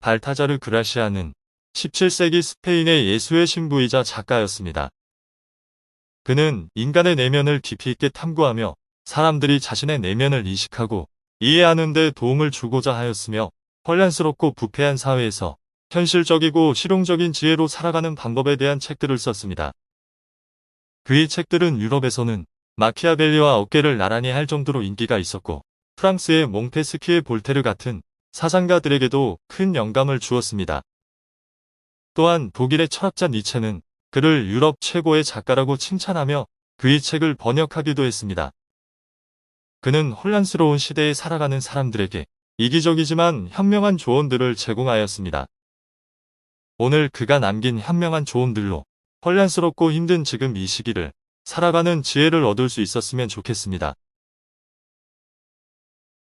발타자르 그라시아는 17세기 스페인의 예수의 신부이자 작가였습니다. 그는 인간의 내면을 깊이 있게 탐구하며 사람들이 자신의 내면을 인식하고 이해하는 데 도움을 주고자 하였으며, 혼란스럽고 부패한 사회에서 현실적이고 실용적인 지혜로 살아가는 방법에 대한 책들을 썼습니다. 그의 책들은 유럽에서는 마키아벨리와 어깨를 나란히 할 정도로 인기가 있었고, 프랑스의 몽테스키에 볼테르 같은 사상가들에게도 큰 영감을 주었습니다. 또한 독일의 철학자 니체는 그를 유럽 최고의 작가라고 칭찬하며 그의 책을 번역하기도 했습니다. 그는 혼란스러운 시대에 살아가는 사람들에게 이기적이지만 현명한 조언들을 제공하였습니다. 오늘 그가 남긴 현명한 조언들로 혼란스럽고 힘든 지금 이 시기를 살아가는 지혜를 얻을 수 있었으면 좋겠습니다.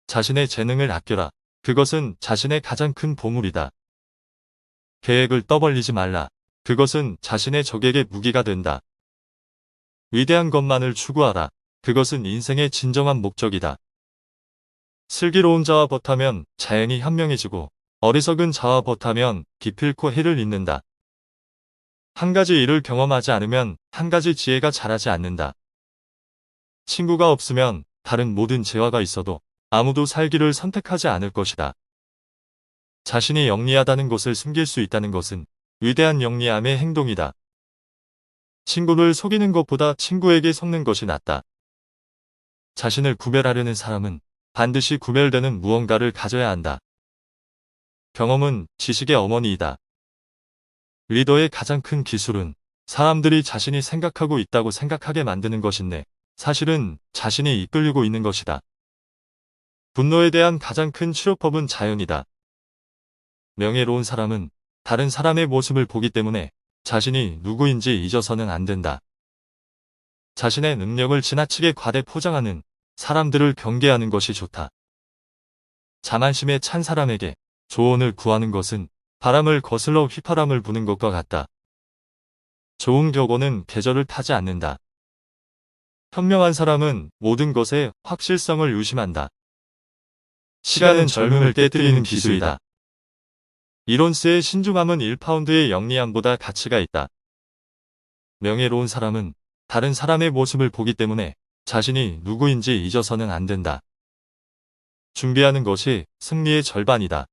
자신의 재능을 아껴라. 그것은 자신의 가장 큰 보물이다. 계획을 떠벌리지 말라. 그것은 자신의 적에게 무기가 된다. 위대한 것만을 추구하라. 그것은 인생의 진정한 목적이다. 슬기로운 자와 벗하면 자연이 현명해지고, 어리석은 자와 벗하면 기필코 해를 잇는다. 한 가지 일을 경험하지 않으면 한 가지 지혜가 자라지 않는다. 친구가 없으면 다른 모든 재화가 있어도 아무도 살기를 선택하지 않을 것이다. 자신이 영리하다는 것을 숨길 수 있다는 것은 위대한 영리함의 행동이다. 친구를 속이는 것보다 친구에게 속는 것이 낫다. 자신을 구별하려는 사람은 반드시 구별되는 무언가를 가져야 한다. 경험은 지식의 어머니이다. 리더의 가장 큰 기술은 사람들이 자신이 생각하고 있다고 생각하게 만드는 것인데, 사실은 자신이 이끌리고 있는 것이다. 분노에 대한 가장 큰 치료법은 자연이다. 명예로운 사람은 다른 사람의 모습을 보기 때문에 자신이 누구인지 잊어서는 안 된다. 자신의 능력을 지나치게 과대 포장하는 사람들을 경계하는 것이 좋다. 자만심에 찬 사람에게 조언을 구하는 것은 바람을 거슬러 휘파람을 부는 것과 같다. 좋은 격언은 계절을 타지 않는다. 현명한 사람은 모든 것에 확실성을 유심한다. 시간은 젊음을 깨뜨리는 기술이다. 이론스의 신중함은 1파운드의 영리함보다 가치가 있다. 명예로운 사람은 다른 사람의 모습을 보기 때문에 자신이 누구인지 잊어서는 안 된다. 준비하는 것이 승리의 절반이다.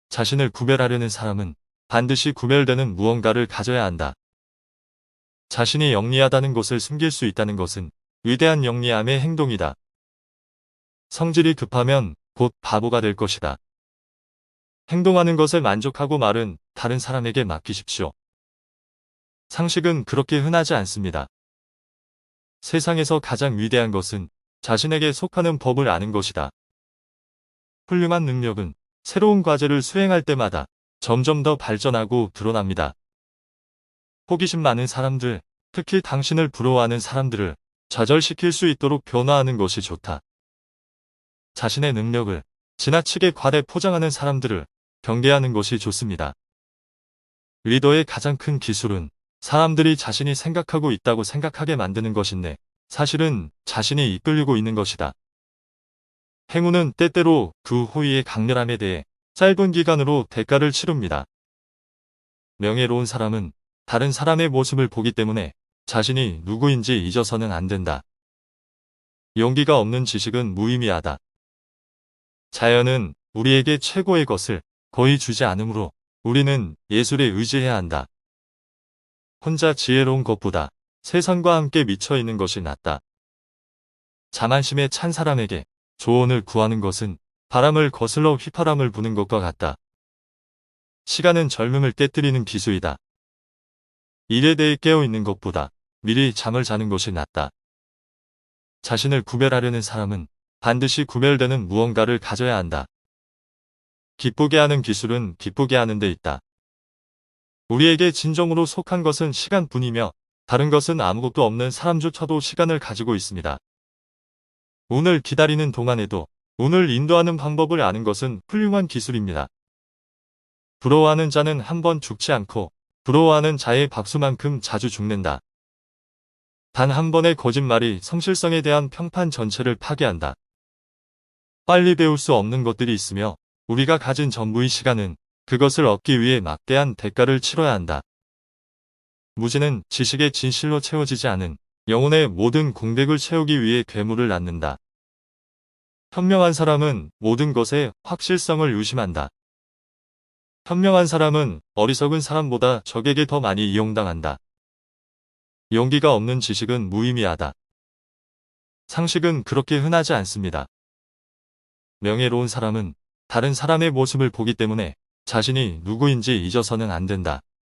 자신을 구별하려는 사람은 반드시 구별되는 무언가를 가져야 한다. 자신이 영리하다는 것을 숨길 수 있다는 것은 위대한 영리함의 행동이다. 성질이 급하면 곧 바보가 될 것이다. 행동하는 것을 만족하고 말은 다른 사람에게 맡기십시오. 상식은 그렇게 흔하지 않습니다. 세상에서 가장 위대한 것은 자신에게 속하는 법을 아는 것이다. 훌륭한 능력은 새로운 과제를 수행할 때마다 점점 더 발전하고 드러납니다. 호기심 많은 사람들, 특히 당신을 부러워하는 사람들을 좌절시킬 수 있도록 변화하는 것이 좋다. 자신의 능력을 지나치게 과대 포장하는 사람들을 경계하는 것이 좋습니다. 리더의 가장 큰 기술은 사람들이 자신이 생각하고 있다고 생각하게 만드는 것인데, 사실은 자신이 이끌리고 있는 것이다. 행운은 때때로 그 호의의 강렬함에 대해 짧은 기간으로 대가를 치릅니다. 명예로운 사람은 다른 사람의 모습을 보기 때문에 자신이 누구인지 잊어서는 안 된다. 용기가 없는 지식은 무의미하다. 자연은 우리에게 최고의 것을 거의 주지 않으므로 우리는 예술에 의지해야 한다. 혼자 지혜로운 것보다 세상과 함께 미쳐 있는 것이 낫다. 자만심에 찬 사람에게 조언을 구하는 것은 바람을 거슬러 휘파람을 부는 것과 같다. 시간은 젊음을 깨뜨리는 기수이다. 일에 대해 깨어있는 것보다 미리 잠을 자는 것이 낫다. 자신을 구별하려는 사람은 반드시 구별되는 무언가를 가져야 한다. 기쁘게 하는 기술은 기쁘게 하는 데 있다. 우리에게 진정으로 속한 것은 시간뿐이며 다른 것은 아무것도 없는 사람조차도 시간을 가지고 있습니다. 운을 기다리는 동안에도 운을 인도하는 방법을 아는 것은 훌륭한 기술입니다. 부러워하는 자는 한 번 죽지 않고 부러워하는 자의 박수만큼 자주 죽는다. 단 한 번의 거짓말이 성실성에 대한 평판 전체를 파괴한다. 빨리 배울 수 없는 것들이 있으며 우리가 가진 전부의 시간은 그것을 얻기 위해 막대한 대가를 치러야 한다. 무지는 지식의 진실로 채워지지 않은 영혼의 모든 공백을 채우기 위해 괴물을 낳는다. 현명한 사람은 모든 것에 확실성을 유심한다. 현명한 사람은 어리석은 사람보다 적에게 더 많이 이용당한다. 용기가 없는 지식은 무의미하다. 상식은 그렇게 흔하지 않습니다. 명예로운 사람은 다른 사람의 모습을 보기 때문에 자신이 누구인지 잊어서는 안 된다.